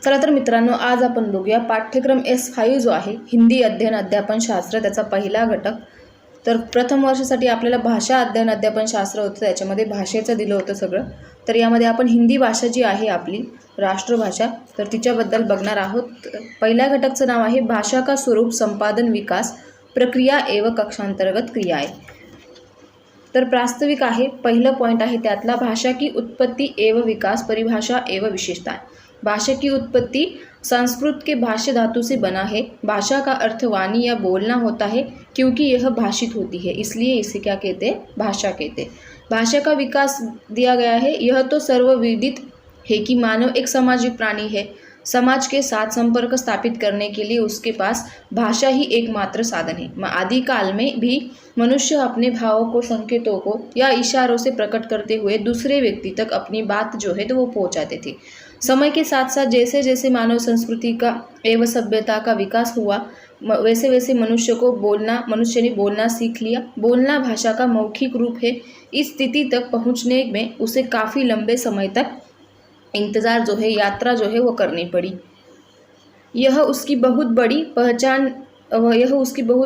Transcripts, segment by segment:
चला तर मित्रांनो, आज आपण बघूया पाठ्यक्रम S5 जो आहे हिंदी अध्ययन अध्यापन शास्त्र, त्याचा पहिला घटक. तर प्रथम वर्षासाठी आपल्याला भाषा अध्ययन अध्यापन शास्त्र होतं, त्याच्यामध्ये भाषेचं दिलं होतं सगळं. तर यामध्ये आपण हिंदी भाषा जी आहे आपली राष्ट्रभाषा, तर तिच्याबद्दल बघणार आहोत. पहिल्या घटकचं नाव आहे भाषा का स्वरूप, संपादन, विकास, प्रक्रिया एवं कक्षांतर्गत क्रियाएं. तर प्रास्ताविक आहे, पहिलं पॉइंट आहे त्यातला, भाषा की उत्पत्ति एवं विकास, परिभाषा एवं विशेषताएं. भाषा की उत्पत्ति संस्कृत के भाष्य धातु से बना है. भाषा का अर्थ वाणी या बोलना होता है, क्योंकि यह भाषित होती है, इसलिए इसे क्या कहते हैं, भाषा कहते हैं. भाषा का विकास दिया गया है. यह तो सर्वविदित है कि मानव एक सामाजिक प्राणी है. समाज के साथ संपर्क स्थापित करने के लिए उसके पास भाषा ही एकमात्र साधन है. आदिकाल में भी मनुष्य अपने भावों को, संकेतों को या इशारों से प्रकट करते हुए दूसरे व्यक्ति तक अपनी बात जो है तो वो पहुंचाते थे. समय के साथ साथ जैसे जैसे मानव संस्कृति का एवं सभ्यता का विकास हुआ, वैसे वैसे मनुष्य ने बोलना सीख लिया. बोलना भाषा का मौखिक रूप है. इस स्थिति तक पहुंचने में उसे काफ़ी लंबे समय तक इंतज़ार जो है, यात्रा जो है वो करनी पड़ी. यह उसकी बहुत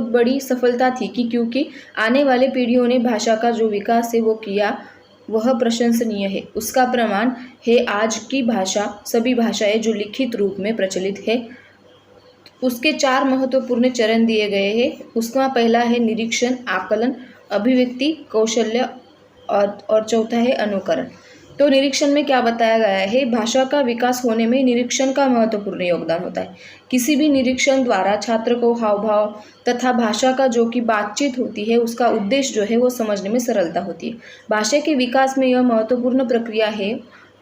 बड़ी सफलता थी कि क्योंकि आने वाले पीढ़ियों ने भाषा का जो विकास है वो किया, वह प्रशंसनीय है. उसका प्रमाण है आज की भाषा, सभी भाषाएं जो लिखित रूप में प्रचलित है. उसके 4 महत्वपूर्ण चरण दिए गए हैं. उसका पहला है निरीक्षण, आकलन, अभिव्यक्ति, कौशल्य और चौथा है अनुकरण. तो निरीक्षण में क्या बताया गया है, भाषा का विकास होने में निरीक्षण का महत्वपूर्ण योगदान होता है. किसी भी निरीक्षण द्वारा छात्र को हाव भाव तथा भाषा का जो कि बातचीत होती है, उसका उद्देश्य जो है वो समझने में सरलता होती है. भाषा के विकास में यह महत्वपूर्ण प्रक्रिया है.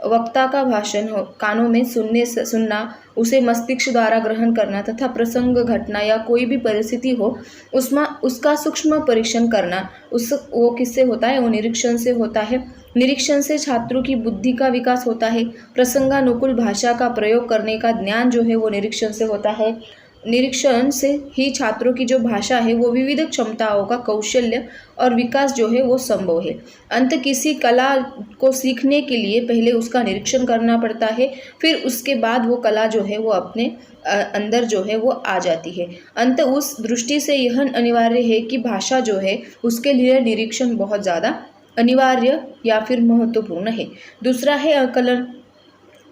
वक्ता का भाषण कानों में सुनना, उसे मस्तिष्क द्वारा ग्रहण करना तथा प्रसंग, घटना या कोई भी परिस्थिति हो उसका सूक्ष्म परीक्षण करना, वो किससे होता है, वो निरीक्षण से होता है. निरीक्षण से छात्रों की बुद्धि का विकास होता है. प्रसंगानुकूल भाषा का प्रयोग करने का ज्ञान जो है वो निरीक्षण से होता है. निरीक्षण से ही छात्रों की जो भाषा है वो विविध क्षमताओं का कौशल्य और विकास जो है वो संभव है. अंत किसी कला को सीखने के लिए पहले उसका निरीक्षण करना पड़ता है, फिर उसके बाद वो कला जो है वो अपने अंदर जो है वो आ जाती है. अंत उस दृष्टि से यह अनिवार्य है कि भाषा जो है उसके लिए निरीक्षण बहुत ज़्यादा अनिवार्य या फिर महत्वपूर्ण है. दूसरा है आकलन.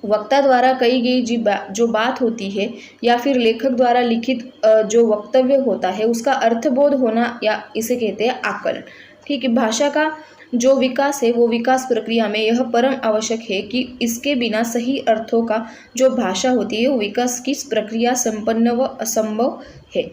वक्ता द्वारा कही गई जो बात होती है या फिर लेखक द्वारा लिखित जो वक्तव्य होता है, उसका अर्थबोध होना, या इसे कहते हैं आकलन. ठीक है. भाषा का जो विकास है वो विकास प्रक्रिया में यह परम आवश्यक है कि इसके बिना सही अर्थों का जो भाषा होती है वो विकास की प्रक्रिया संपन्न व असंभव है.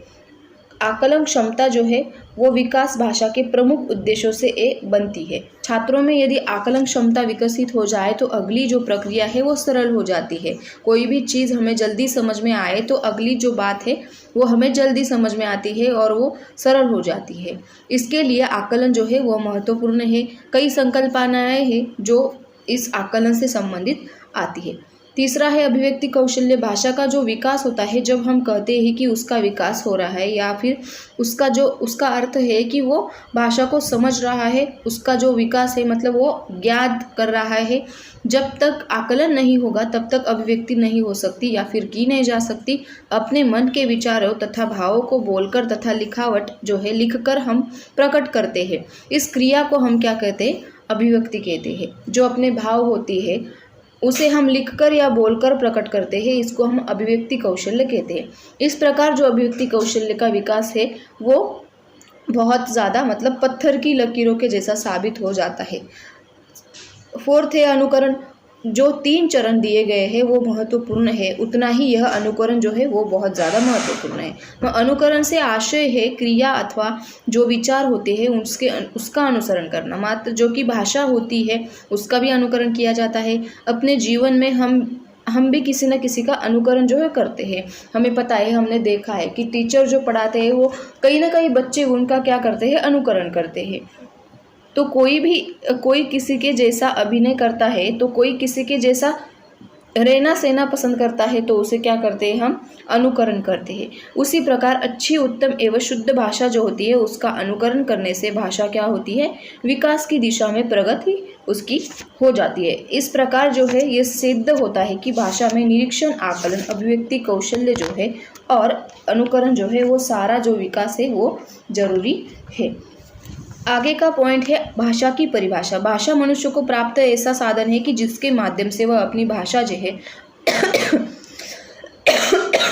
आकलन क्षमता जो है वो विकास भाषा के प्रमुख उद्देश्यों से बनती है. छात्रों में यदि आकलन क्षमता विकसित हो जाए तो अगली जो प्रक्रिया है वो सरल हो जाती है. कोई भी चीज़ हमें जल्दी समझ में आए तो अगली जो बात है वो हमें जल्दी समझ में आती है और वो सरल हो जाती है. इसके लिए आकलन जो है वो महत्वपूर्ण है. कई संकल्पनाएं हैं जो इस आकलन से संबंधित आती है. तीसरा है अभिव्यक्ति कौशल्य. भाषा का जो विकास होता है, जब हम कहते हैं कि उसका विकास हो रहा है या फिर उसका अर्थ है कि वो भाषा को समझ रहा है, उसका जो विकास है मतलब वो ज्ञात कर रहा है. जब तक आकलन नहीं होगा तब तक अभिव्यक्ति नहीं हो सकती या फिर की नहीं जा सकती. अपने मन के विचारों तथा भावों को बोलकर तथा लिखावट जो है लिखकर हम प्रकट करते हैं. इस क्रिया को हम क्या कहते हैं, अभिव्यक्ति कहते हैं. जो अपने भाव होती है उसे हम लिखकर या बोलकर प्रकट करते हैं, इसको हम अभिव्यक्ति कौशल्य कहते हैं. इस प्रकार जो अभिव्यक्ति कौशल्य का विकास है वो बहुत ज़्यादा मतलब पत्थर की लकीरों के जैसा साबित हो जाता है. फोर्थ है अनुकरण. जो 3 चरण दिए गए हैं वो महत्वपूर्ण है, उतना ही यह अनुकरण जो है वो बहुत ज़्यादा महत्वपूर्ण है. अनुकरण से आशय है क्रिया अथवा जो विचार होते हैं उसका अनुसरण करना. मात्र जो कि भाषा होती है उसका भी अनुकरण किया जाता है. अपने जीवन में हम भी किसी न किसी का अनुकरण जो है करते हैं. हमें पता है, हमने देखा है कि टीचर जो पढ़ाते हैं वो कहीं ना कहीं बच्चे उनका क्या करते हैं, अनुकरण करते हैं. तो कोई किसी के जैसा अभिनय करता है तो कोई किसी के जैसा रहना सहना पसंद करता है तो उसे क्या करते हैं, हम अनुकरण करते हैं। उसी प्रकार अच्छी, उत्तम एवं शुद्ध भाषा जो होती है उसका अनुकरण करने से भाषा क्या होती है, विकास की दिशा में प्रगति उसकी हो जाती है। इस प्रकार जो है ये सिद्ध होता है कि भाषा में निरीक्षण, आकलन, अभिव्यक्ति कौशल्य जो है और अनुकरण जो है वो सारा जो विकास है वो जरूरी है। आगे का पॉइंट है भाषा की परिभाषा। भाषा मनुष्य को प्राप्त ऐसा साधन है कि जिसके माध्यम से वह अपनी भाषा जो है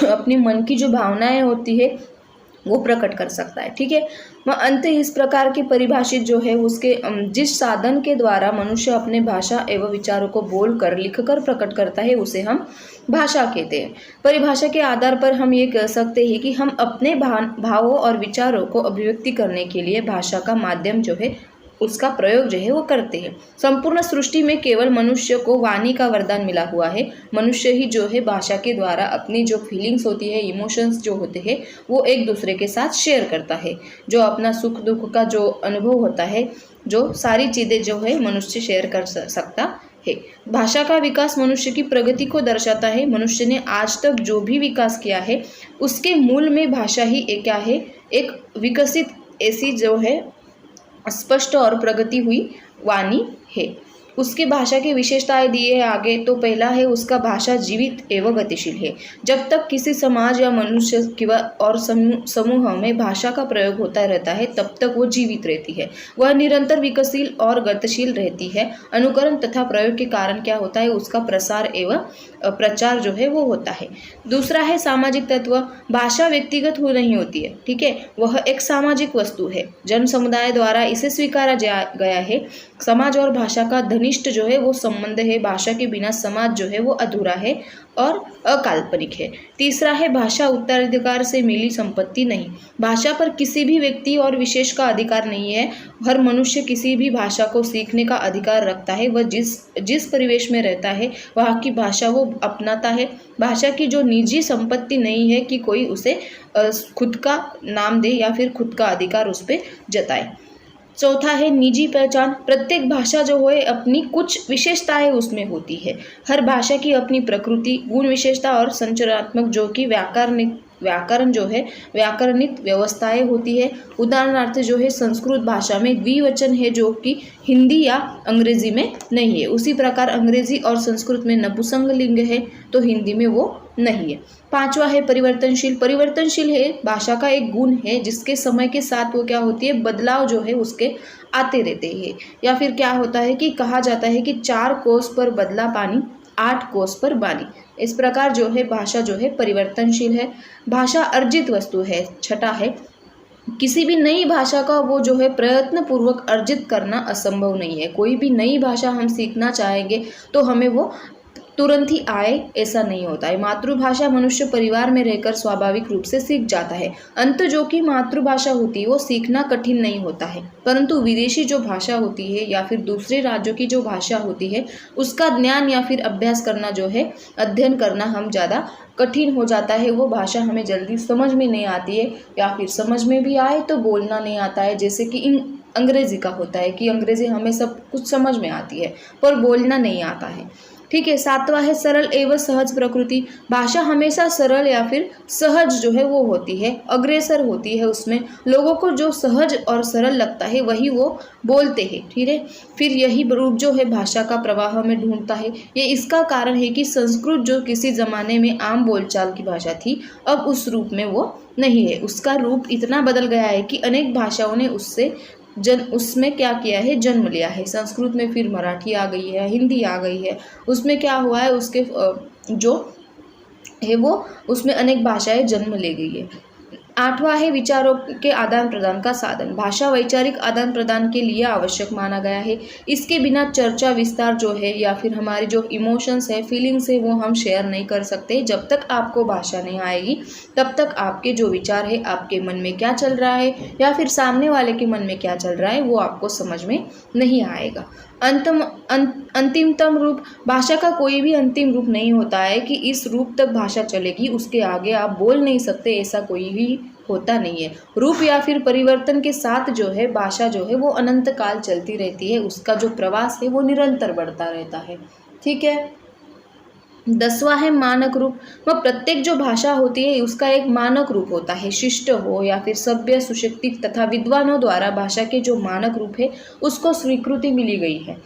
अपनी मन की जो भावनाएं होती है वो प्रकट कर सकता है। ठीक है, वह अंत इस प्रकार की परिभाषित जो है उसके जिस साधन के द्वारा मनुष्य अपने भाषा एवं विचारों को बोलकर लिखकर प्रकट करता है उसे हम भाषा कहते हैं। परिभाषा के आधार पर हम ये कह सकते हैं कि हम अपने भावों और विचारों को अभिव्यक्ति करने के लिए भाषा का माध्यम जो है उसका प्रयोग जो है वो करते हैं। संपूर्ण सृष्टि में केवल मनुष्य को वाणी का वरदान मिला हुआ है। मनुष्य ही जो है भाषा के द्वारा अपनी जो फीलिंग्स होती है, इमोशंस जो होते हैं वो एक दूसरे के साथ शेयर करता है। जो अपना सुख दुख का जो अनुभव होता है, जो सारी चीज़ें जो है मनुष्य शेयर कर सकता है। भाषा का विकास मनुष्य की प्रगति को दर्शाता है। मनुष्य ने आज तक जो भी विकास किया है उसके मूल में भाषा ही क्या है, एक विकसित ऐसी जो है स्पष्ट और प्रगति हुई वाणी है। उसकी भाषा की विशेषताएं दी है आगे। तो पहला है उसका भाषा जीवित एवं गतिशील है। जब तक किसी समाज या मनुष्य और समूह में भाषा का प्रयोग होता रहता है तब तक वो जीवित रहती है, वह निरंतर विकसित और गतिशील रहती है। अनुकरण तथा प्रयोग के कारण क्या होता है, उसका प्रसार एवं प्रचार जो है वो होता है। दूसरा है सामाजिक तत्व। भाषा व्यक्तिगत हो नहीं होती है, ठीक है, वह एक सामाजिक वस्तु है। जन समुदाय द्वारा इसे स्वीकारा गया है। समाज और भाषा का घनिष्ठ जो है वो संबंध है। भाषा के बिना समाज जो है वो अधूरा है और अकाल्पनिक है। तीसरा है भाषा उत्तराधिकार से मिली संपत्ति नहीं। भाषा पर किसी भी व्यक्ति और विशेष का अधिकार नहीं है। हर मनुष्य किसी भी भाषा को सीखने का अधिकार रखता है। वह जिस परिवेश में रहता है वहाँ की भाषा वो अपनाता है। भाषा की जो निजी संपत्ति नहीं है कि कोई उसे खुद का नाम दे या फिर खुद का अधिकार उस पर जताए। चौथा है निजी पहचान। प्रत्येक भाषा जो है अपनी कुछ विशेषताएं उसमें होती है। हर भाषा की अपनी प्रकृति, गुण, विशेषता और संरचनात्मक जो कि व्याकरण जो है व्याकरणिक व्यवस्थाएं होती है। उदाहरणार्थ जो है संस्कृत भाषा में द्विवचन है जो कि हिंदी या अंग्रेजी में नहीं है। उसी प्रकार अंग्रेजी और संस्कृत में नपुंसकलिंग है तो हिंदी में वो नहीं है। पांचवा है परिवर्तनशील। परिवर्तनशील है भाषा का एक गुण है जिसके समय के साथ वो क्या होती है, बदलाव जो है उसके आते रहते हैं। या फिर क्या होता है कि कहा जाता है कि 4 कोस पर बदला पानी, 8 कोस पर बानी। इस प्रकार जो है भाषा जो है परिवर्तनशील है। भाषा अर्जित वस्तु है। छठा है किसी भी नई भाषा का वो जो है प्रयत्न पूर्वक अर्जित करना असंभव नहीं है। कोई भी नई भाषा हम सीखना चाहेंगे तो हमें वो तुरंत ही आए ऐसा नहीं होता है। मातृभाषा मनुष्य परिवार में रहकर स्वाभाविक रूप से सीख जाता है। अंत जो कि मातृभाषा होती है वो सीखना कठिन नहीं होता है, परंतु विदेशी जो भाषा होती है या फिर दूसरे राज्यों की जो भाषा होती है उसका ज्ञान या फिर अभ्यास करना जो है, अध्ययन करना हम ज़्यादा कठिन हो जाता है। वो भाषा हमें जल्दी समझ में नहीं आती है या फिर समझ में भी आए तो बोलना नहीं आता है। जैसे कि अंग्रेजी का होता है कि अंग्रेजी हमें सब कुछ समझ में आती है पर बोलना नहीं आता है। ठीक है। सातवां है सरल एवं सहज प्रकृति। भाषा हमेशा सरल या फिर सहज जो है वो होती है, अग्रेसर होती है। उसमें लोगों को जो सहज और सरल लगता है वही वो बोलते हैं। ठीक है। फिर यही रूप जो है भाषा का प्रवाह में ढूंढता है। ये इसका कारण है कि संस्कृत जो किसी ज़माने में आम बोलचाल की भाषा थी अब उस रूप में वो नहीं है। उसका रूप इतना बदल गया है कि अनेक भाषाओं ने उसमें क्या किया है, जन्म लिया है। संस्कृत में फिर मराठी आ गई है, हिंदी आ गई है। उसमें क्या हुआ है, उसके जो है वो उसमें अनेक भाषाएं जन्म ले गई है। आठवां है विचारों के आदान प्रदान का साधन। भाषा वैचारिक आदान प्रदान के लिए आवश्यक माना गया है। इसके बिना चर्चा विस्तार जो है या फिर हमारी जो इमोशंस है, फीलिंग्स है वो हम शेयर नहीं कर सकते। जब तक आपको भाषा नहीं आएगी तब तक आपके जो विचार है, आपके मन में क्या चल रहा है या फिर सामने वाले के मन में क्या चल रहा है वो आपको समझ में नहीं आएगा। अंतिमतम रूप। भाषा का कोई भी अंतिम रूप नहीं होता है कि इस रूप तक भाषा चलेगी, उसके आगे आप बोल नहीं सकते, ऐसा कोई भी होता नहीं है। रूप या फिर परिवर्तन के साथ जो है भाषा जो है वो अनंत काल चलती रहती है। उसका जो प्रवास है वो निरंतर बढ़ता रहता है। ठीक है। 10वां है मानक रूप। वह प्रत्येक जो भाषा होती है उसका एक मानक रूप होता है, शिष्ट हो या फिर सभ्य, सुशिक्षित तथा विद्वानों द्वारा भाषा के जो मानक रूप है उसको स्वीकृति मिली गई है।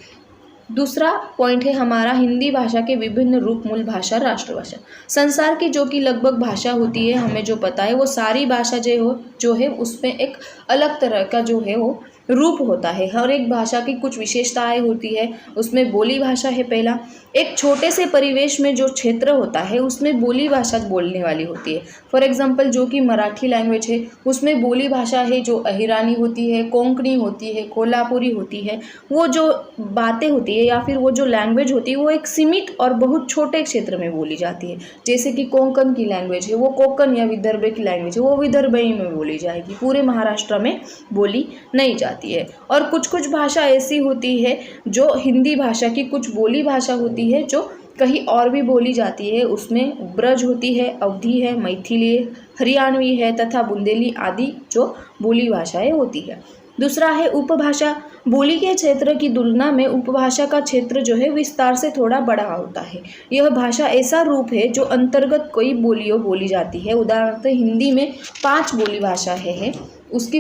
दूसरा पॉइंट है हमारा हिंदी भाषा के विभिन्न रूप, मूल भाषा, राष्ट्रभाषा। संसार की जो कि लगभग भाषा होती है, हमें जो पता है वो सारी भाषा जो है उसमें एक अलग तरह का जो है वो रूप होता है। हर एक भाषा की कुछ विशेषताएं होती है। उसमें बोली भाषा है पहला। एक छोटे से परिवेश में जो क्षेत्र होता है उसमें बोली भाषा बोलने वाली होती है। फॉर एग्जांपल जो कि मराठी लैंग्वेज है उसमें बोली भाषा है जो अहिरानी होती है, कोंकणी होती है, कोल्हापुरी होती है। वो जो बातें होती है या फिर वो जो लैंग्वेज होती है वो एक सीमित और बहुत छोटे क्षेत्र में बोली जाती है। जैसे कि कोंकण की लैंग्वेज है वो कोंकण या विदर्भ की लैंग्वेज है वो विदर्भई में बोली जाएगी, पूरे महाराष्ट्र में बोली नहीं जाती है। और कुछ कुछ भाषा ऐसी होती है जो हिंदी भाषा की कुछ बोली भाषा होती है जो कहीं और भी बोली जाती है। उसमें ब्रज होती है, अवधी है, मैथिली, हरियाणवी है तथा बुंदेली आदि जो बोली भाषाएं होती है। दूसरा है उपभाषा। बोली के क्षेत्र की तुलना में उपभाषा का क्षेत्र जो है विस्तार से थोड़ा बड़ा होता है। यह भाषा ऐसा रूप है जो अंतर्गत कई बोलियों बोली जाती है। उदाहरण हिंदी में 5 बोली भाषा है। उसकी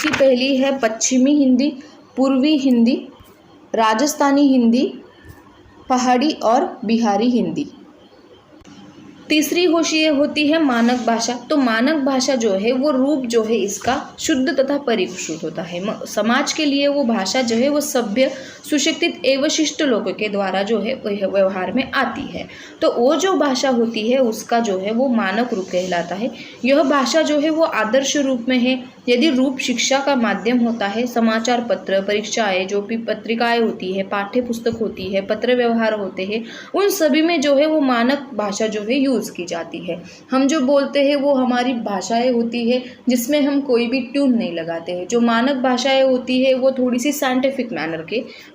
पहली है पश्चिमी हिंदी, पूर्वी हिंदी, राजस्थानी हिंदी, पहाड़ी और बिहारी हिंदी। तीसरी होती है मानक भाषा। तो मानक भाषा जो है वो रूप जो है इसका शुद्ध तथा परिष्कृत होता है। समाज के लिए वो भाषा जो है वो सभ्य, सुशिक्षित एवं शिष्ट लोगों के द्वारा जो है व्यवहार में आती है। तो वो जो भाषा होती है उसका जो है वो मानक रूप कहलाता है। यह भाषा जो है वो आदर्श रूप में है। यदि रूप शिक्षा का माध्यम होता है, समाचार पत्र, परीक्षाएं, जो भी पत्रिकाएं होती है, पाठ्य पुस्तक होती है, पत्र व्यवहार होते हैं, उन सभी में जो है वो मानक भाषा जो है यूज़ की जाती है। हम जो बोलते हैं वो हमारी भाषाएं होती है जिसमें हम कोई भी ट्यून नहीं लगाते हैं। जो मानक भाषाएं होती है वो थोड़ी सी साइंटिफिक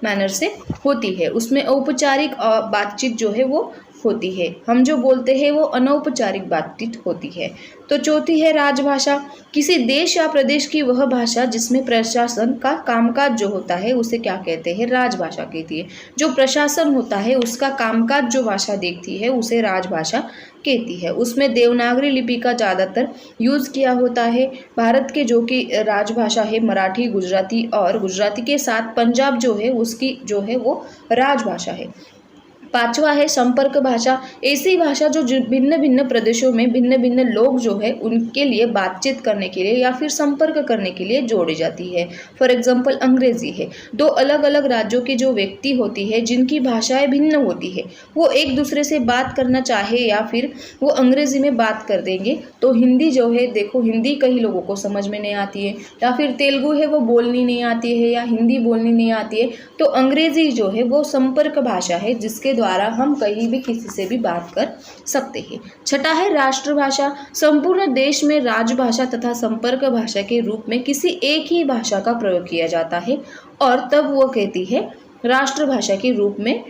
मैनर से होती है। उसमें औपचारिक बातचीत जो है वो होती है। हम जो बोलते हैं वो अनौपचारिक बातचीत होती है। तो चौथी है राजभाषा। किसी देश या प्रदेश की वह भाषा जिसमें प्रशासन का कामकाज जो होता है उसे क्या कहते हैं? राजभाषा कहती है। जो प्रशासन होता है उसका कामकाज जो भाषा देखती है उसे राजभाषा कहती है। उसमें देवनागरी लिपि का ज़्यादातर यूज़ किया होता है। भारत के जो कि राजभाषा है मराठी, गुजराती और गुजराती के साथ पंजाब जो है उसकी जो है वो राजभाषा है। 5वां है संपर्क भाषा। ऐसी भाषा जो भिन्न भिन्न प्रदेशों में भिन्न भिन्न लोग जो है उनके लिए बातचीत करने के लिए या फिर संपर्क करने के लिए जोड़ी जाती है। फॉर एग्जांपल अंग्रेजी है। 2 अलग अलग राज्यों के जो व्यक्ति होती है जिनकी भाषाएं भिन्न होती है वो एक दूसरे से बात करना चाहे या फिर वो अंग्रेजी में बात कर देंगे तो हिंदी जो है, देखो हिंदी कई लोगों को समझ में नहीं आती है या फिर तेलुगु है वो बोलनी नहीं आती है या हिंदी बोलनी नहीं आती है, तो अंग्रेजी जो है वो संपर्क भाषा है जिसके द्वारा हम कहीं भी किसी से भी बात कर सकते हैं। 6 है राष्ट्रभाषा। संपूर्ण देश में राजभाषा तथा संपर्क भाषा के रूप में किसी एक ही भाषा का प्रयोग किया जाता है और तब वो कहती है राष्ट्रभाषा के रूप में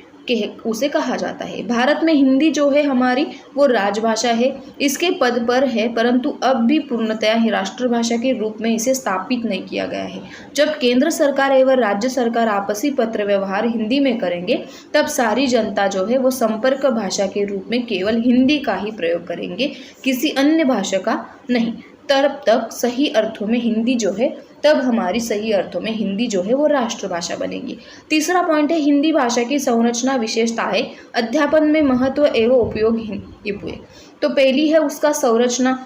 उसे कहा जाता है। भारत में हिंदी जो है हमारी वो राजभाषा है, इसके पद पर है, परंतु अब भी पूर्णतया राष्ट्रभाषा के रूप में इसे स्थापित नहीं किया गया है। जब केंद्र सरकार एवं राज्य सरकार आपसी पत्र व्यवहार हिंदी में करेंगे तब सारी जनता जो है वो संपर्क भाषा के रूप में केवल हिंदी का ही प्रयोग करेंगे, किसी अन्य भाषा का नहीं। तब सही अर्थों में हिंदी जो है तब हमारी सही अर्थों में हिंदी जो है वो राष्ट्रभाषा बनेगी। तीसरा पॉइंट है हिंदी भाषा की संरचना विशेषताएं, अध्यापन में महत्व एवं उपयोग। तो पहली है उसका संरचना।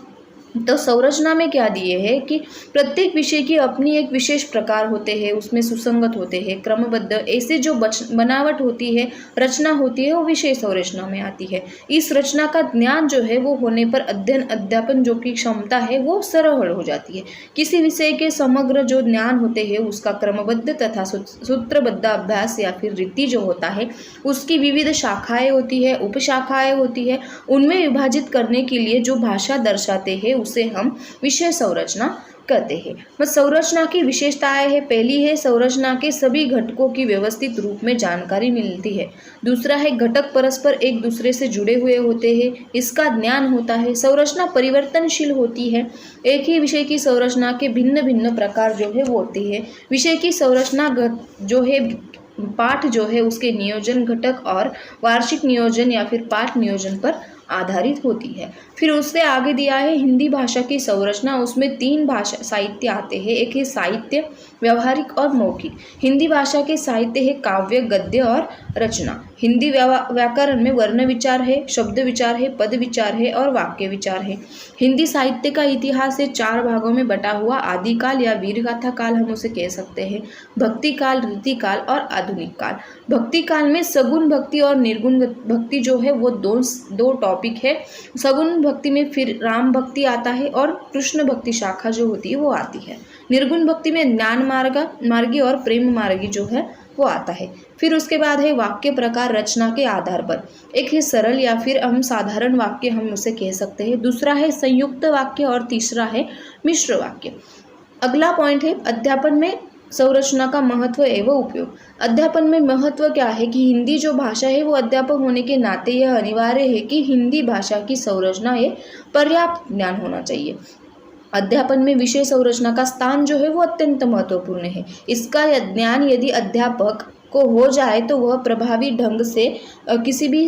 तो संरचना में क्या दिए है कि प्रत्येक विषय की अपनी एक विशेष प्रकार होते हैं, उसमें सुसंगत होते हैं, क्रमबद्ध, ऐसे जो बनावट होती है, रचना होती है वो विषय संरचना में आती है। इस रचना का ज्ञान जो है वो होने पर अध्ययन अध्यापन जो की क्षमता है वो सरल हो जाती है। किसी विषय के समग्र जो ज्ञान होते हैं उसका क्रमबद्ध तथा सूत्रबद्ध अभ्यास या फिर रीति जो होता है उसकी विविध शाखाएं होती है, उपशाखाएं होती है, उनमें विभाजित करने के लिए जो भाषा दर्शाते हैं उसे हम विषय संरचना कहते हैं। संरचना की विशेषताएं है, पहली है संरचना के सभी घटकों की व्यवस्थित रूप में जानकारी मिलती है। दूसरा है घटक परस्पर एक दूसरे से जुड़े हुए होते हैं, इसका ज्ञान होता है। संरचना परिवर्तनशील होती है, एक ही विषय की संरचना के भिन्न भिन्न प्रकार जो है वो होती है। विषय की संरचना जो है पाठ जो है उसके नियोजन घटक और वार्षिक नियोजन या फिर पाठ नियोजन पर आधारित होती है। फिर उससे आगे दिया है हिंदी भाषा की संरचना। उसमें 3 भाषा साहित्य आते हैं। एक है साहित्य, व्यवहारिक और मौखिक। हिंदी भाषा के साहित्य है काव्य, गद्य और रचना। हिंदी व्याकरण में वर्ण विचार है, शब्द विचार है, पद विचार है और वाक्य विचार है। हिंदी साहित्य का इतिहास है 4 भागों में बटा हुआ। आदिकाल या वीरगाथा काल हम उसे कह सकते हैं, भक्ति काल, रीति काल और आधुनिक काल। भक्ति काल में सगुण भक्ति और निर्गुण भक्ति जो है वो दो टॉपिक है। सगुण भक्ति में फिर राम भक्ति आता है और कृष्ण भक्ति शाखा जो होती है वो आती है। निर्गुण भक्ति में ज्ञान मार्गी और प्रेम मार्गी जो है वो आता है। फिर उसके बाद है वाक्य प्रकार रचना के आधार पर। एक है सरल या फिर हम साधारण वाक्य हम उसे कह सकते हैं। दूसरा है संयुक्त वाक्य और तीसरा है मिश्र वाक्य। अगला पॉइंट है अध्यापन में संरचना का महत्व एवं उपयोग। अध्यापन में महत्व क्या है कि हिंदी जो भाषा है वो अध्यापक होने के नाते यह अनिवार्य है कि हिंदी भाषा की संरचना ये पर्याप्त ज्ञान होना चाहिए। अध्यापन में विषय संरचना का स्थान जो है वो अत्यंत महत्वपूर्ण है। इसका ज्ञान यदि अध्यापक को हो जाए तो वह प्रभावी ढंग से किसी भी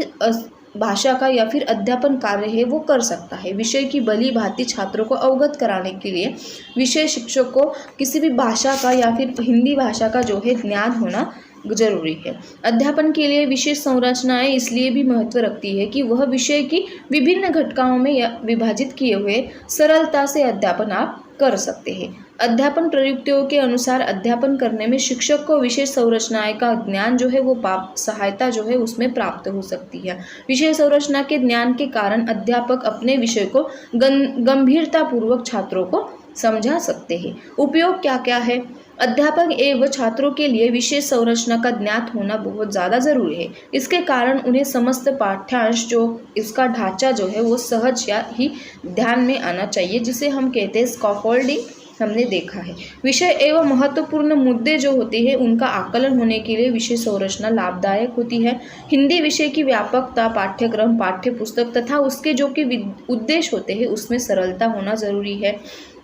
भाषा का या फिर अध्यापन कार्य है वो कर सकता है। विषय की भली भांति छात्रों को अवगत कराने के लिए विषय शिक्षक को किसी भी भाषा का या फिर हिंदी भाषा का जो है ज्ञान होना जरूरी है। अध्यापन के लिए विशेष संरचनाएं इसलिए भी महत्व रखती है कि वह विषय की विभिन्न घटकों में विभाजित किए हुए सरलता से अध्यापन आप कर सकते हैं। अध्यापन प्रयुक्तियों के अनुसार अध्यापन करने में शिक्षक को विशेष संरचनाएं का ज्ञान जो है वो सहायता जो है उसमें प्राप्त हो सकती है। विषय संरचना के ज्ञान के कारण अध्यापक अपने विषय को गंभीरता पूर्वक छात्रों को समझा सकते हैं। उपयोग क्या क्या है? अध्यापक एवं छात्रों के लिए विशेष संरचना का ज्ञात होना बहुत ज़्यादा जरूरी है। इसके कारण उन्हें समस्त पाठ्यांश जो इसका ढांचा जो है वो सहज या ही ध्यान में आना चाहिए, जिसे हम कहते हैं स्कैफोल्डिंग, हमने देखा है। विषय एवं महत्वपूर्ण मुद्दे जो होते हैं उनका आकलन होने के लिए विषय संरचना लाभदायक होती है। हिंदी विषय की व्यापकता, पाठ्यक्रम, पाठ्य पुस्तक तथा उसके जो कि उद्देश्य होते हैं उसमें सरलता होना जरूरी है।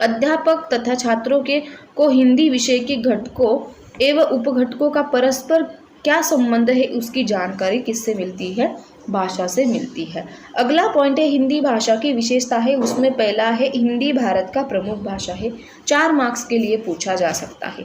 अध्यापक तथा छात्रों को हिंदी विषय के घटकों एवं उपघटकों का परस्पर क्या संबंध है उसकी जानकारी किससे मिलती है? भाषा से मिलती है। अगला पॉइंट है हिंदी भाषा की विशेषता है। उसमें पहला है हिंदी भारत का प्रमुख भाषा है। 4 मार्क्स के लिए पूछा जा सकता है।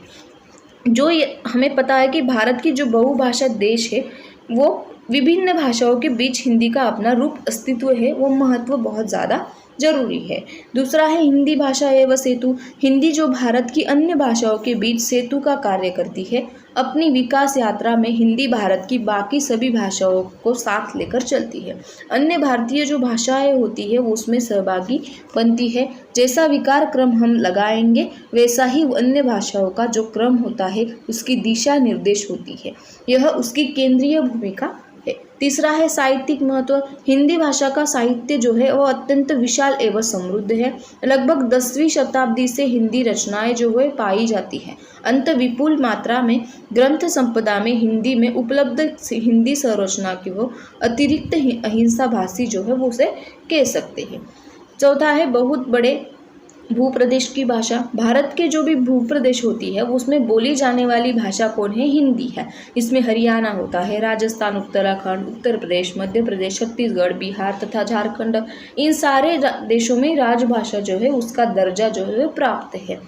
जो हमें पता है कि भारत की जो बहुभाषा देश है वो विभिन्न भाषाओं के बीच हिंदी का अपना रूप अस्तित्व है, वो महत्व बहुत ज़्यादा जरूरी है। दूसरा है हिंदी भाषा एवं सेतु। हिंदी जो भारत की अन्य भाषाओं के बीच सेतु का कार्य करती है। अपनी विकास यात्रा में हिंदी भारत की बाकी सभी भाषाओं को साथ लेकर चलती है। अन्य भारतीय जो भाषाएं होती है वो उसमें सहभागी बनती है। जैसा विकार क्रम हम लगाएंगे वैसा ही अन्य भाषाओं का जो क्रम होता है उसकी दिशा निर्देश होती है। यह उसकी केंद्रीय भूमिका है। तीसरा है साहित्यिक महत्व। हिंदी भाषा का साहित्य जो है वो अत्यंत विशाल एवं समृद्ध है। लगभग 10वीं शताब्दी से हिंदी रचनाएं जो है पाई जाती हैं। अंत विपुल मात्रा में ग्रंथ संपदा में हिंदी में उपलब्ध हिंदी संरचना की वो अतिरिक्त अहिंसा भाषी जो है वो उसे कह सकते हैं। चौथा है बहुत बड़े भूप्रदेश की भाषा। भारत के जो भी भूप्रदेश होती है उसमें बोली जाने वाली भाषा कौन है? हिंदी है। इसमें हरियाणा होता है, राजस्थान, उत्तराखंड, उत्तर प्रदेश, मध्य प्रदेश, छत्तीसगढ़, बिहार तथा झारखंड। इन सारे देशों में राजभाषा जो है उसका दर्जा जो है प्राप्त है।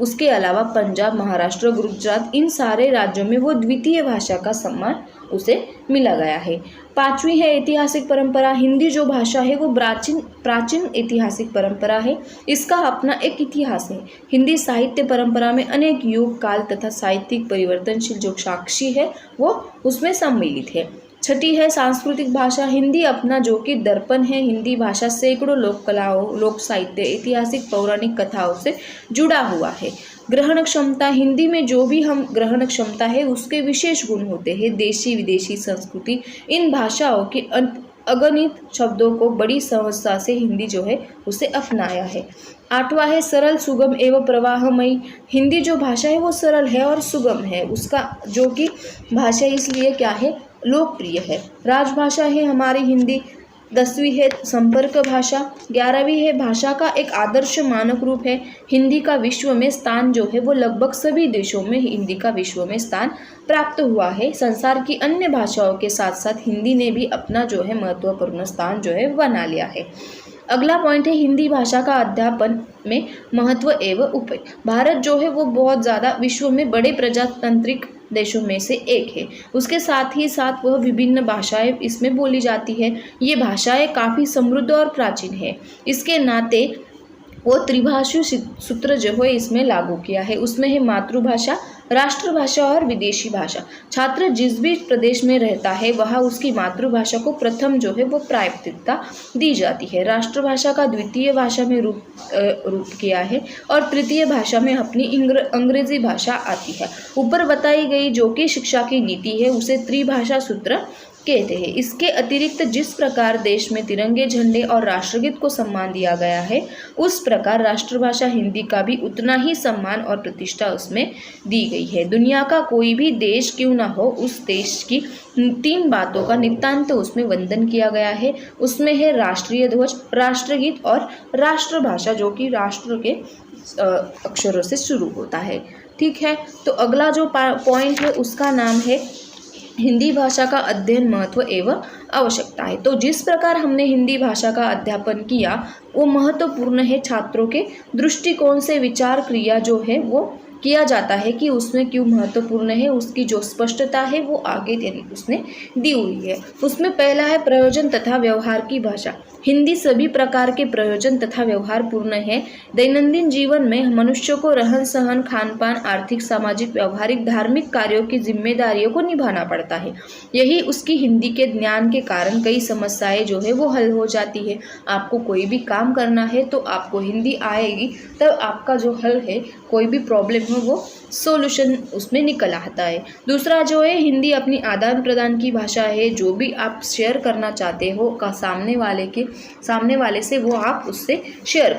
उसके अलावा पंजाब, महाराष्ट्र, गुजरात, इन सारे राज्यों में वो द्वितीय भाषा का सम्मान उसे मिला गया है। 5वीं है ऐतिहासिक परंपरा। हिंदी जो भाषा है वो प्राचीन ऐतिहासिक परंपरा है। इसका अपना एक इतिहास है। हिंदी साहित्य परंपरा में अनेक युग, काल तथा साहित्यिक परिवर्तनशील जो साक्षी है वो उसमें सम्मिलित है। 6ठी है सांस्कृतिक भाषा। हिंदी अपना जो कि दर्पण है। हिंदी भाषा सैकड़ों लोक कलाओं, लोक साहित्य, ऐतिहासिक पौराणिक कथाओं से जुड़ा हुआ है। ग्रहण क्षमता। हिंदी में जो भी हम ग्रहण क्षमता है उसके विशेष गुण होते हैं। देशी विदेशी संस्कृति, इन भाषाओं के अगणित शब्दों को बड़ी सहजता से हिंदी जो है उसे अपनाया है। 8वां है सरल, सुगम एवं प्रवाहमयी। हिंदी जो भाषा है वो सरल है और सुगम है। उसका जो कि भाषा इसलिए क्या है? लोकप्रिय है। राजभाषा है हमारी हिंदी। 10वीं है संपर्क भाषा, 11वीं है भाषा का एक आदर्श मानक रूप है। हिंदी का विश्व में स्थान जो है वो लगभग सभी देशों में हिंदी का विश्व में स्थान प्राप्त हुआ है। संसार की अन्य भाषाओं के साथ साथ हिंदी ने भी अपना जो है महत्वपूर्ण स्थान जो है बना लिया है। अगला पॉइंट है हिंदी भाषा का अध्यापन में महत्व एवं उपयोग। भारत जो है वो बहुत ज़्यादा विश्व में बड़े प्रजातांत्रिक देशों में से एक है। उसके साथ ही साथ वह विभिन्न भाषाएं इसमें बोली जाती है। ये भाषाएं काफ़ी समृद्ध और प्राचीन है। इसके नाते वो त्रिभाषी सूत्र जो है इसमें लागू किया है। उसमें है मातृभाषा, राष्ट्रभाषा और विदेशी भाषा। छात्र जिस भी प्रदेश में रहता है वहाँ उसकी मातृभाषा को प्रथम जो है वो प्राथमिकता दी जाती है। राष्ट्रभाषा का द्वितीय भाषा में रूप किया है और तृतीय भाषा में अपनी अंग्रेजी भाषा आती है। ऊपर बताई गई जो कि शिक्षा की नीति है उसे त्रिभाषा सूत्र कहते हैं। इसके अतिरिक्त जिस प्रकार देश में तिरंगे झंडे और राष्ट्रगीत को सम्मान दिया गया है उस प्रकार राष्ट्रभाषा हिंदी का भी उतना ही सम्मान और प्रतिष्ठा उसमें दी गई है। दुनिया का कोई भी देश क्यों ना हो उस देश की 3 बातों का नितांत उसमें वंदन किया गया है। उसमें है राष्ट्रीय ध्वज, राष्ट्रगीत और राष्ट्रभाषा जो कि राष्ट्र के अक्षरों से शुरू होता है। ठीक है, तो अगला जो पॉइंट है उसका नाम है हिंदी भाषा का अध्ययन महत्व एवं आवश्यकता है। तो जिस प्रकार हमने हिंदी भाषा का अध्यापन किया वो महत्वपूर्ण है। छात्रों के दृष्टिकोण से विचार क्रिया जो है वो किया जाता है कि उसमें क्यों महत्वपूर्ण है, उसकी जो स्पष्टता है वो आगे उसने दी हुई है। उसमें पहला है प्रयोजन तथा व्यवहार की भाषा। हिंदी सभी प्रकार के प्रयोजन तथा व्यवहार पूर्ण है। दैनंदिन जीवन में मनुष्य को रहन सहन, खान पान, आर्थिक, सामाजिक, व्यवहारिक, धार्मिक कार्यों की जिम्मेदारियों को निभाना पड़ता है। यही उसकी हिंदी के ज्ञान के कारण कई समस्याएं जो है वो हल हो जाती है। आपको कोई भी काम करना है तो आपको हिंदी आएगी तब आपका जो हल है कोई भी प्रॉब्लम हो वो सॉल्यूशन उसमें निकल आता है। दूसरा जो है हिंदी अपनी आदान प्रदान की भाषा है। जो भी आप शेयर करना चाहते हो का सामने वाले से वो आप उससे शेयर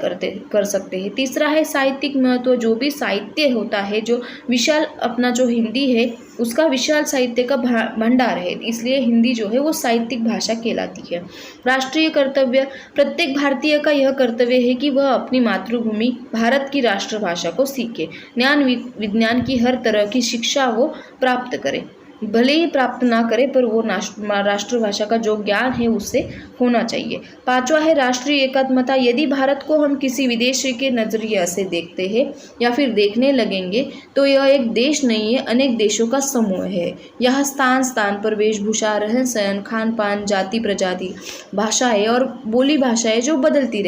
कर सकते हैं। तीसरा है साहित्यिक महत्व। जो भी साहित्य होता है, जो विशाल अपना जो हिंदी है उसका विशाल साहित्य का भंडार है, इसलिए हिंदी जो है वो साहित्यिक भाषा कहलाती है। राष्ट्रीय कर्तव्य। प्रत्येक भारतीय का यह कर्तव्य है कि वह अपनी मातृभूमि भारत की राष्ट्रभाषा को सीखे। ज्ञान विज्ञान की हर तरह की शिक्षा वो प्राप्त करे, भले ही प्राप्त ना करे पर वो राष्ट्रभाषा का जो ज्ञान है उससे होना चाहिए। 5वां है राष्ट्रीय एकात्मता। यदि भारत को हम किसी विदेशी के नजरिए से देखते हैं या फिर देखने लगेंगे तो यह एक देश नहीं है, अनेक देशों का समूह है। यह स्थान स्थान पर वेशभूषा, रहन सहन, खान पान, जाति प्रजाति, भाषाएं और बोली भाषाएं जो बदलती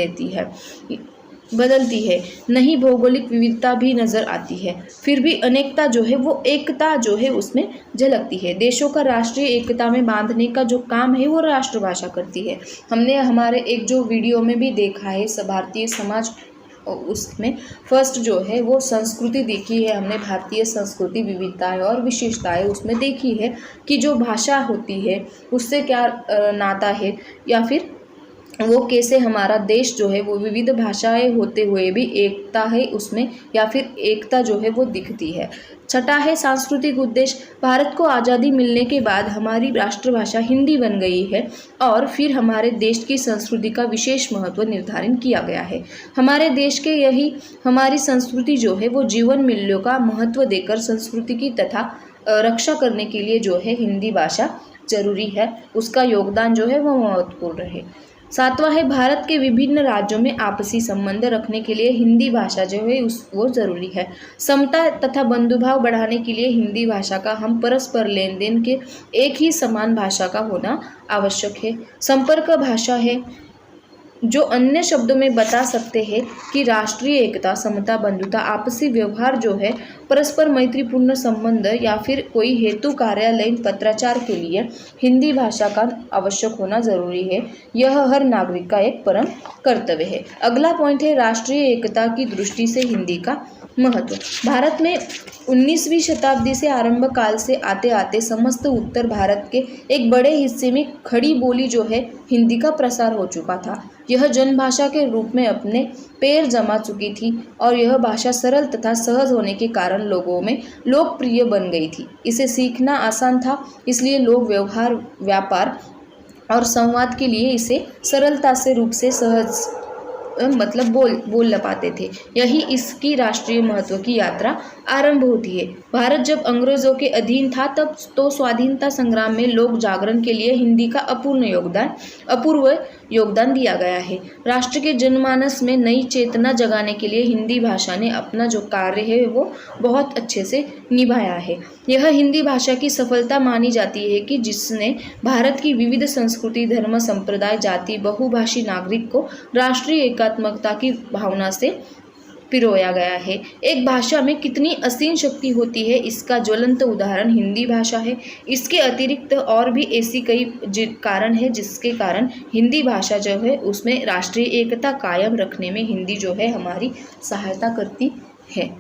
है, नहीं भौगोलिक विविधता भी नजर आती है, फिर भी अनेकता जो है वो एकता जो है उसमें झलकती है। देशों का राष्ट्रीय एकता में बांधने का जो काम है वो राष्ट्रभाषा करती है। हमने हमारे एक जो वीडियो में भी देखा है भारतीय समाज, उसमें फर्स्ट जो है वो संस्कृति देखी है हमने, भारतीय संस्कृति विविधताएं और विशेषताएं उसमें देखी है कि जो भाषा होती है उससे क्या नाता है या फिर वो कैसे हमारा देश जो है वो विविध भाषाएं होते हुए भी एकता है उसमें या फिर एकता जो है वो दिखती है। 6वां है सांस्कृतिक उद्देश्य। भारत को आज़ादी मिलने के बाद हमारी राष्ट्रभाषा हिंदी बन गई है और फिर हमारे देश की संस्कृति का विशेष महत्व निर्धारित किया गया है। हमारे देश के यही हमारी संस्कृति जो है वो जीवन मूल्यों का महत्व देकर संस्कृति की तथा रक्षा करने के लिए जो है हिंदी भाषा जरूरी है, उसका योगदान जो है वो महत्वपूर्ण है। 7वां है भारत के विभिन्न राज्यों में आपसी संबंध रखने के लिए हिंदी भाषा जो है वो जरूरी है। समता तथा बंधुभाव बढ़ाने के लिए हिंदी भाषा का हम परस्पर लेन देन के एक ही समान भाषा का होना आवश्यक है। संपर्क भाषा है जो अन्य शब्दों में बता सकते हैं कि राष्ट्रीय एकता, समता, बंधुता, आपसी व्यवहार जो है, परस्पर मैत्रीपूर्ण संबंध या फिर कोई हेतु कार्यालयीन पत्राचार के लिए हिंदी भाषा का आवश्यक होना जरूरी है। यह हर नागरिक का एक परम कर्तव्य है। अगला पॉइंट है राष्ट्रीय एकता की दृष्टि से हिंदी का महत्व। भारत में 19वीं शताब्दी से आरंभ काल से आते आते समस्त उत्तर भारत के एक बड़े हिस्से में खड़ी बोली जो है हिंदी का प्रसार हो चुका था। यह जनभाषा के रूप में अपने पैर जमा चुकी थी और यह भाषा सरल तथा सहज होने के कारण लोगों में लोकप्रिय बन गई थी। इसे सीखना आसान था, इसलिए लोग व्यवहार, व्यापार और संवाद के लिए इसे सरलता से रूप से सहज मतलब बोल पाते थे। यही इसकी राष्ट्रीय महत्व की यात्रा आरंभ होती है। भारत जब अंग्रेजों के अधीन था तब तो स्वाधीनता संग्राम में लोक जागरण के लिए हिंदी का अपूर्व योगदान दिया गया है। राष्ट्र के जनमानस में नई चेतना जगाने के लिए हिंदी भाषा ने अपना जो कार्य है वो बहुत अच्छे से निभाया है। यह हिंदी भाषा की सफलता मानी जाती है कि जिसने भारत की विविध संस्कृति, धर्म, संप्रदाय, जाति, बहुभाषी नागरिक को राष्ट्रीय एकात्मकता की भावना से पिरोया गया है। एक भाषा में कितनी असीम शक्ति होती है, इसका ज्वलंत उदाहरण हिंदी भाषा है। इसके अतिरिक्त और भी ऐसी कई कारण है जिसके कारण हिंदी भाषा जो है उसमें राष्ट्रीय एकता कायम रखने में हिंदी जो है हमारी सहायता करती है।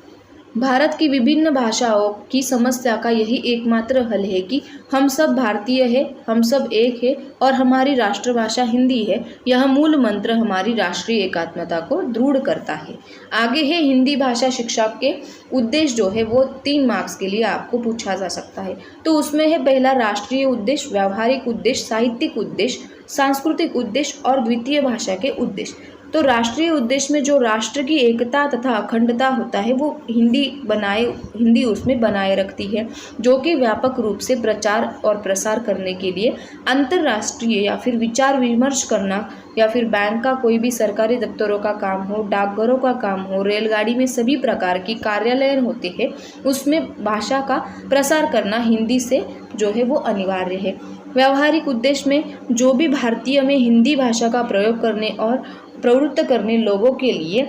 भारत की विभिन्न भाषाओं की समस्या का यही एकमात्र हल है कि हम सब भारतीय हैं, हम सब एक है और हमारी राष्ट्रभाषा हिंदी है। यह मूल मंत्र हमारी राष्ट्रीय एकात्मता को दृढ़ करता है। आगे है हिंदी भाषा शिक्षा के उद्देश्य जो है वो 3 मार्क्स के लिए आपको पूछा जा सकता है। तो उसमें है पहला राष्ट्रीय उद्देश्य, व्यावहारिक उद्देश्य, साहित्यिक उद्देश्य, सांस्कृतिक उद्देश्य और द्वितीय भाषा के उद्देश्य। तो राष्ट्रीय उद्देश्य में जो राष्ट्र की एकता तथा अखंडता होता है वो हिंदी उसमें बनाए रखती है, जो कि व्यापक रूप से प्रचार और प्रसार करने के लिए अंतर्राष्ट्रीय या फिर विचार विमर्श करना या फिर बैंक का कोई भी सरकारी दफ्तरों का काम हो, डाकघरों का काम हो, रेलगाड़ी में सभी प्रकार की कार्यालय होते हैं, उसमें भाषा का प्रसार करना हिंदी से जो है वो अनिवार्य है। व्यावहारिक उद्देश्य में जो भी भारतीय में हिंदी भाषा का प्रयोग करने और प्रवृत्त करने लोगों के लिए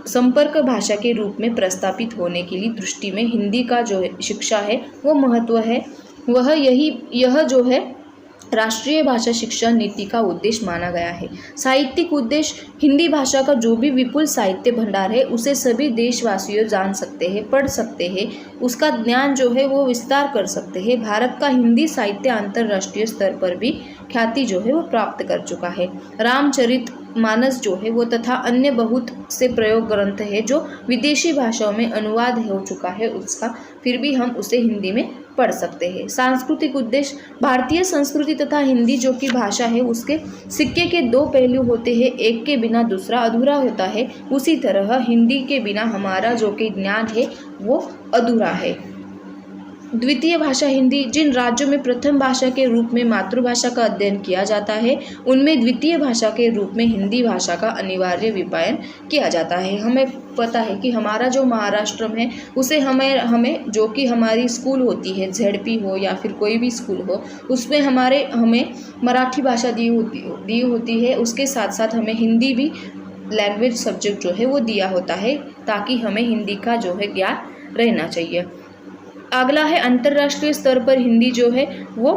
संपर्क भाषा के रूप में प्रस्तापित होने के लिए दृष्टि में हिंदी का जो शिक्षा है वो महत्व है, यह जो है राष्ट्रीय भाषा शिक्षा नीति का उद्देश्य माना गया है। साहित्यिक उद्देश्य हिंदी भाषा का जो भी विपुल साहित्य भंडार है उसे सभी देशवासियों जान सकते हैं, पढ़ सकते हैं, उसका ज्ञान जो है वो विस्तार कर सकते हैं। भारत का हिंदी साहित्य अंतर्राष्ट्रीय स्तर पर भी ख्याति जो है वो प्राप्त कर चुका है। रामचरित मानस जो है वो तथा अन्य बहुत से प्रयोग ग्रंथ है जो विदेशी भाषाओं में अनुवाद हो चुका है, उसका फिर भी हम उसे हिंदी में पढ़ सकते हैं। सांस्कृतिक उद्देश्य भारतीय संस्कृति तथा हिंदी जो कि भाषा है उसके सिक्के के 2 पहलू होते हैं, एक के बिना दूसरा अधूरा होता है। उसी तरह हिंदी के बिना हमारा जो कि ज्ञान है वो अधूरा है। द्वितीय भाषा हिंदी जिन राज्यों में प्रथम भाषा के रूप में मातृभाषा का अध्ययन किया जाता है उनमें द्वितीय भाषा के रूप में हिंदी भाषा का अनिवार्य विपायन किया जाता है। हमें पता है कि हमारा जो महाराष्ट्र में उसे हमें जो कि हमारी स्कूल होती है, ZP हो या फिर कोई भी स्कूल हो, उसमें हमें मराठी भाषा दी होती है। उसके साथ साथ हमें हिंदी भी लैंग्वेज सब्जेक्ट जो है वो दिया होता है, ताकि हमें हिंदी का जो है ज्ञान रहना चाहिए। अगला है अंतर्राष्ट्रीय स्तर पर हिंदी जो है वो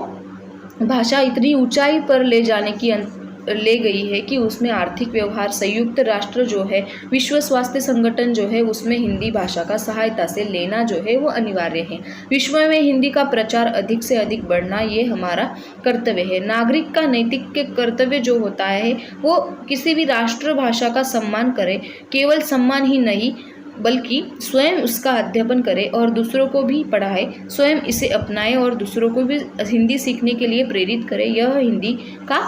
भाषा इतनी ऊंचाई पर ले गई है कि उसमें आर्थिक व्यवहार, संयुक्त राष्ट्र जो है, विश्व स्वास्थ्य संगठन जो है उसमें हिंदी भाषा का सहायता से लेना जो है वो अनिवार्य है। विश्व में हिंदी का प्रचार अधिक से अधिक बढ़ना ये हमारा कर्तव्य है। नागरिक का नैतिक कर्तव्य जो होता है वो किसी भी राष्ट्र भाषा का सम्मान करे, केवल सम्मान ही नहीं बल्कि स्वयं उसका अध्ययन करे और दूसरों को भी पढ़ाए, स्वयं इसे अपनाए और दूसरों को भी हिंदी सीखने के लिए प्रेरित करे। यह हिंदी का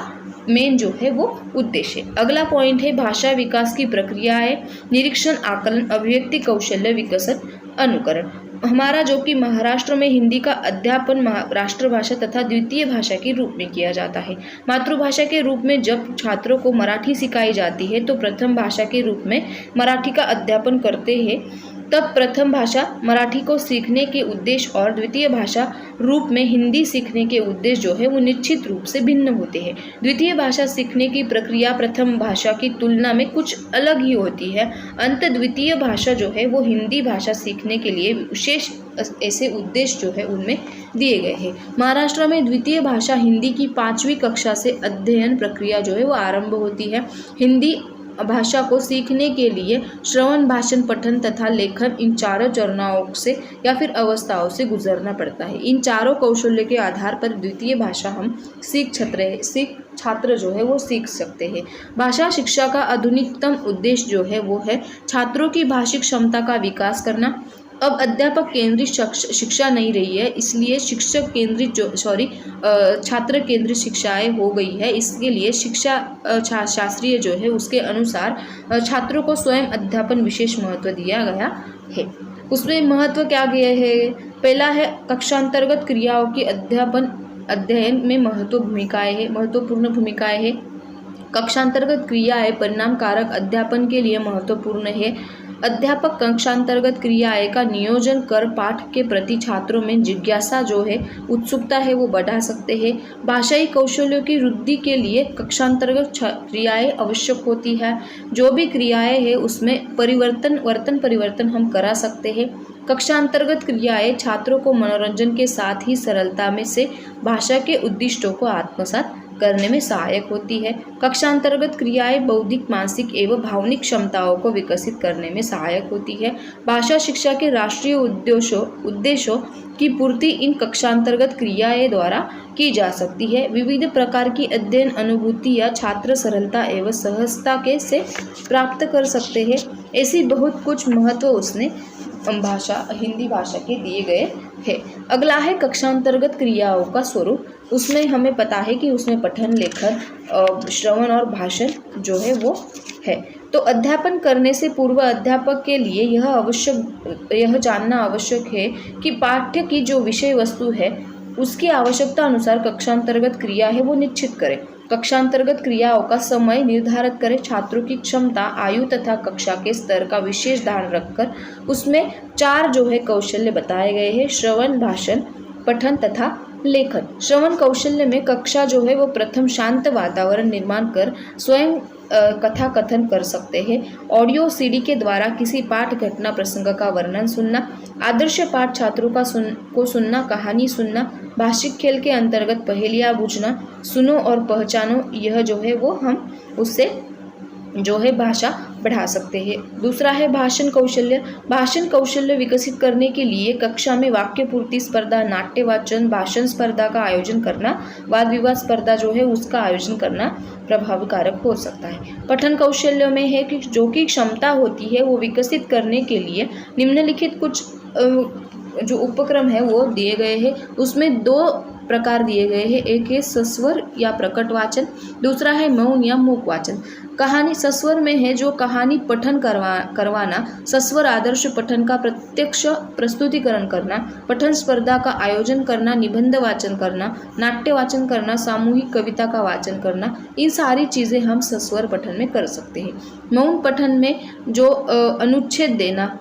मेन जो है वो उद्देश्य है। अगला पॉइंट है भाषा विकास की प्रक्रिया है निरीक्षण, आकलन, अभिव्यक्ति कौशल्य, विकसन, अनुकरण। हमारा जो कि महाराष्ट्र में हिंदी का अध्यापन राष्ट्रभाषा तथा द्वितीय भाषा के रूप में किया जाता है। मातृभाषा के रूप में जब छात्रों को मराठी सिखाई जाती है तो प्रथम भाषा के रूप में मराठी का अध्यापन करते हैं, तब प्रथम भाषा मराठी को सीखने के उद्देश्य और द्वितीय भाषा रूप में हिंदी सीखने के उद्देश्य जो है वो निश्चित रूप से भिन्न होते हैं। द्वितीय भाषा सीखने की प्रक्रिया प्रथम भाषा की तुलना में कुछ अलग ही होती है। अंत द्वितीय भाषा जो है वो हिंदी भाषा सीखने के लिए विशेष ऐसे उद्देश्य जो है उनमें दिए गए हैं। महाराष्ट्र में द्वितीय भाषा हिंदी की 5वीं कक्षा से अध्ययन प्रक्रिया जो है वो आरंभ होती है। हिंदी भाषा को सीखने के लिए श्रवण, भाषण, पठन तथा लेखन इन 4 चरणों से या फिर अवस्थाओं से गुजरना पड़ता है। इन 4 कौशल्य के आधार पर द्वितीय भाषा हम छात्र जो है वो सीख सकते हैं। भाषा शिक्षा का आधुनिकतम उद्देश्य जो है वो है छात्रों की भाषिक क्षमता का विकास करना, अब अध्यापक केंद्रित शिक्षा नहीं रही है, इसलिए शिक्षक केंद्रित छात्र केंद्रित शिक्षाएं हो गई है। इसके लिए शिक्षा शास्त्रीय जो है उसके अनुसार छात्रों को स्वयं अध्यापन विशेष महत्व दिया गया है। उसमें महत्व क्या गया है? पहला है कक्षांतर्गत क्रियाओं की अध्ययन में महत्वपूर्ण भूमिकाएं है। कक्षांतर्गत क्रियाएं परिणाम कारक अध्यापन के लिए महत्वपूर्ण है। अध्यापक कक्षांतर्गत क्रियाएं का नियोजन कर पाठ के प्रति छात्रों में जिज्ञासा जो है, उत्सुकता है, वो बढ़ा सकते हैं। भाषाई कौशल्यों की वृद्धि के लिए कक्षांतर्गत क्रियाएं आवश्यक होती है। जो भी क्रियाएं हैं उसमें वर्तन परिवर्तन हम करा सकते हैं। कक्षांतर्गत क्रियाएं छात्रों को मनोरंजन के साथ ही सरलता में से भाषा के उद्दिष्टों को आत्मसात करने में सहायक होती है। कक्षांतर्गत क्रियाएं बौद्धिक, मानसिक एवं भावनिक क्षमताओं को विकसित करने में सहायक होती है। भाषा शिक्षा के राष्ट्रीय उद्देश्यों की पूर्ति इन कक्षांतर्गत क्रियाएं द्वारा की जा सकती है। विविध प्रकार की अध्ययन अनुभूति या छात्र सरलता एवं सहजता के से प्राप्त कर सकते हैं। ऐसी बहुत कुछ महत्व उसने हिंदी भाषा के दिए गए हैं। अगला है कक्षांतर्गत क्रियाओं का स्वरूप। उसमें हमें पता है कि उसमें पठन, लेखन, श्रवण और भाषण जो है वो है। तो अध्यापन करने से पूर्व अध्यापक के लिए यह जानना आवश्यक है कि पाठ्य की जो विषय वस्तु है उसकी आवश्यकता अनुसार कक्षांतर्गत क्रिया है वो निश्चित करें। कक्षांतर्गत क्रियाओं का समय निर्धारित करें। छात्रों की क्षमता, आयु तथा कक्षा के स्तर का विशेष ध्यान रखकर उसमें 4 जो है कौशल्य बताए गए हैं: श्रवण, भाषण, पठन तथा लेखन। श्रवण कौशल्य में कक्षा जो है वो प्रथम शांत वातावरण निर्माण कर स्वयं कथा कथन कर सकते हैं। ऑडियो सीडी के द्वारा किसी पाठ, घटना, प्रसंग का वर्णन सुनना। आदर्श पाठ छात्रों को सुनना, कहानी सुनना। भाषिक खेल के अंतर्गत पहेलियाँ बूझना, सुनो और पहचानो। यह जो है वो हम उससे जो है भाषा बढ़ा सकते हैं। दूसरा है भाषण कौशल्य। भाषण कौशल्य विकसित करने के लिए कक्षा में वाक्य पूर्ति स्पर्धा, नाट्य वाचन, भाषण स्पर्धा का आयोजन करना, वाद विवाद स्पर्धा जो है उसका आयोजन करना प्रभावकारक हो सकता है। पठन कौशल्य में है कि जो की क्षमता होती है वो विकसित करने के लिए निम्नलिखित कुछ जो उपक्रम है वो दिए गए हैं। उसमें 2 प्रकार दिए गए हैं। एक है सस्वर या प्रकट वाचन, दूसरा है मौन या मूक वाचन। कहानी सस्वर में है जो कहानी पठन करवाना, सस्वर आदर्श पठन का प्रत्यक्ष प्रस्तुतिकरण करना, पठन स्पर्धा का आयोजन करना, निबंध वाचन करना, नाट्य वाचन करना, सामूहिक कविता का वाचन करना। इन सारी चीज़ें हम सस्वर पठन में कर सकते हैं। मौन पठन में जो अनुच्छेद देना,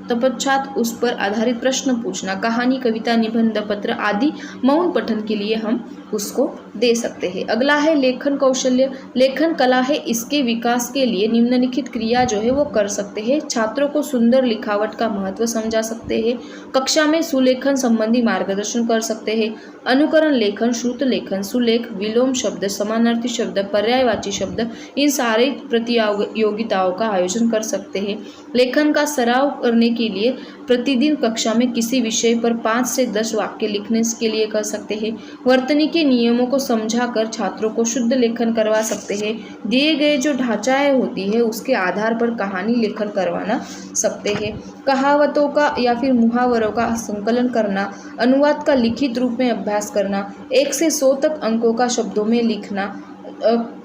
तपच्छात उस पर आधारित प्रश्न पूछना, कहानी, कविता, निबंध, पत्र आदि मौन पठन के लिए हम उसको दे सकते हैं। अगला है लेखन कौशल्य। लेखन कला है, इसके विकास के लिए निम्नलिखित क्रिया जो है वो कर सकते हैं। छात्रों को सुंदर लिखावट का महत्व समझा सकते हैं। कक्षा में सुलेखन संबंधी मार्गदर्शन कर सकते हैं। अनुकरण लेखन, श्रुत लेखन, सुलेख, विलोम शब्द, समानार्थी शब्द, पर्यायवाची शब्द, इन सारे प्रतियोगिताओं का आयोजन कर सकते हैं। लेखन का सराव करने के लिए प्रतिदिन कक्षा में किसी विषय पर 5 से 10 वाक्य लिखने के लिए कर सकते हैं। वर्तनी के नियमों को समझाकर छात्रों को शुद्ध लेखन करवा सकते हैं। दिए गए जो ढांचाएं होती है उसके आधार पर कहानी लेखन करवाना सकते हैं। कहावतों का या फिर मुहावरों का संकलन करना, अनुवाद का लिखित रूप में अभ्यास करना, 1 से 100 तक अंकों का शब्दों में लिखना,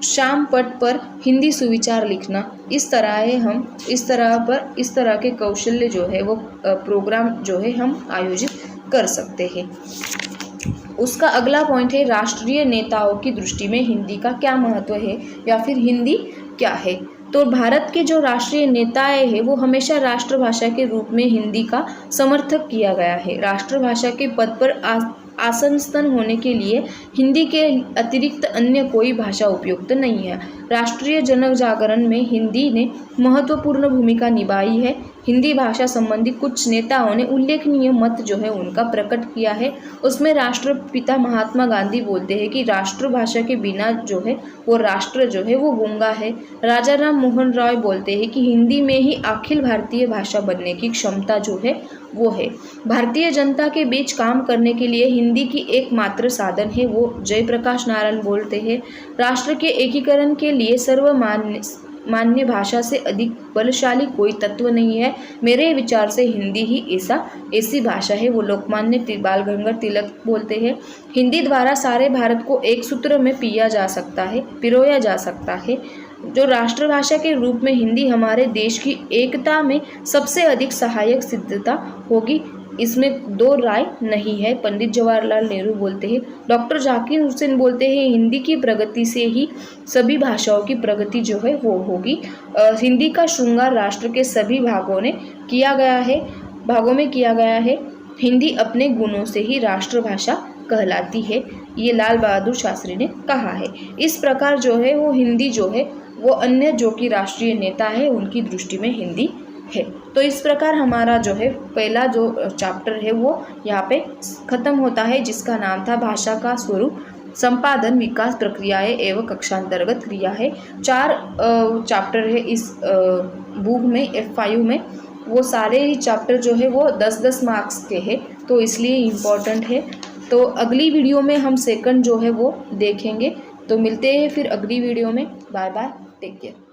शाम पट पर हिंदी सुविचार लिखना। इस तरह के कौशल्य जो है वो प्रोग्राम जो है हम आयोजित कर सकते हैं। उसका अगला पॉइंट है राष्ट्रीय नेताओं की दृष्टि में हिंदी का क्या महत्व है या फिर हिंदी क्या है। तो भारत के जो राष्ट्रीय नेताएं हैं वो हमेशा राष्ट्रभाषा के रूप में हिंदी का समर्थक किया गया है। राष्ट्रभाषा के पद पर आसनस्थन होने के लिए हिंदी के अतिरिक्त अन्य कोई भाषा उपयुक्त नहीं है। राष्ट्रीय जन जागरण में हिंदी ने महत्वपूर्ण भूमिका निभाई है। हिंदी भाषा संबंधी कुछ नेताओं ने उल्लेखनीय मत जो है उनका प्रकट किया है। उसमें राष्ट्रपिता महात्मा गांधी बोलते हैं कि राष्ट्रभाषा के बिना जो है वो राष्ट्र जो है वो गूंगा है। राजा राम मोहन राय बोलते हैं कि हिंदी में ही अखिल भारतीय भाषा बनने की क्षमता जो है वो है। भारतीय जनता के बीच काम करने के लिए हिंदी की एकमात्र साधन है वो जयप्रकाश नारायण बोलते हैं। राष्ट्र के एकीकरण के लिए लोकमान्य भाषा से अधिक बलशाली कोई तत्व नहीं है। मेरे विचार से हिंदी ही ऐसी भाषा है। वो लोकमान्य बाल गंगाधर तिलक बोलते हैं, हिंदी द्वारा सारे भारत को एक सूत्र में पिरोया जा सकता है। जो राष्ट्रभाषा के रूप में हिंदी हमारे देश की एकता में सबसे अधिक सहायक सिद्धता होगी, इसमें दो राय नहीं है। पंडित जवाहरलाल नेहरू बोलते हैं। डॉक्टर जाकिर हुसैन बोलते हैं, हिंदी की प्रगति से ही सभी भाषाओं की प्रगति जो है वो होगी। हिंदी का श्रृंगार राष्ट्र के सभी भागों में किया गया है। हिंदी अपने गुणों से ही राष्ट्रभाषा कहलाती है, ये लाल बहादुर शास्त्री ने कहा है। इस प्रकार जो है वो हिंदी जो है वो अन्य जो कि राष्ट्रीय नेता है उनकी दृष्टि में हिंदी है। तो इस प्रकार हमारा जो है पहला जो चैप्टर है वो यहाँ पे खत्म होता है, जिसका नाम था भाषा का स्वरूप, संपादन, विकास, प्रक्रियाएं एवं कक्षांतर्गत क्रिया है। 4 चैप्टर है इस बुक में, F5 में। वो सारे ही चैप्टर जो है वो 10-10 मार्क्स के हैं, तो इसलिए इम्पोर्टेंट है। तो अगली वीडियो में हम सेकंड जो है वो देखेंगे। तो मिलते हैं फिर अगली वीडियो में। Bye bye, take care.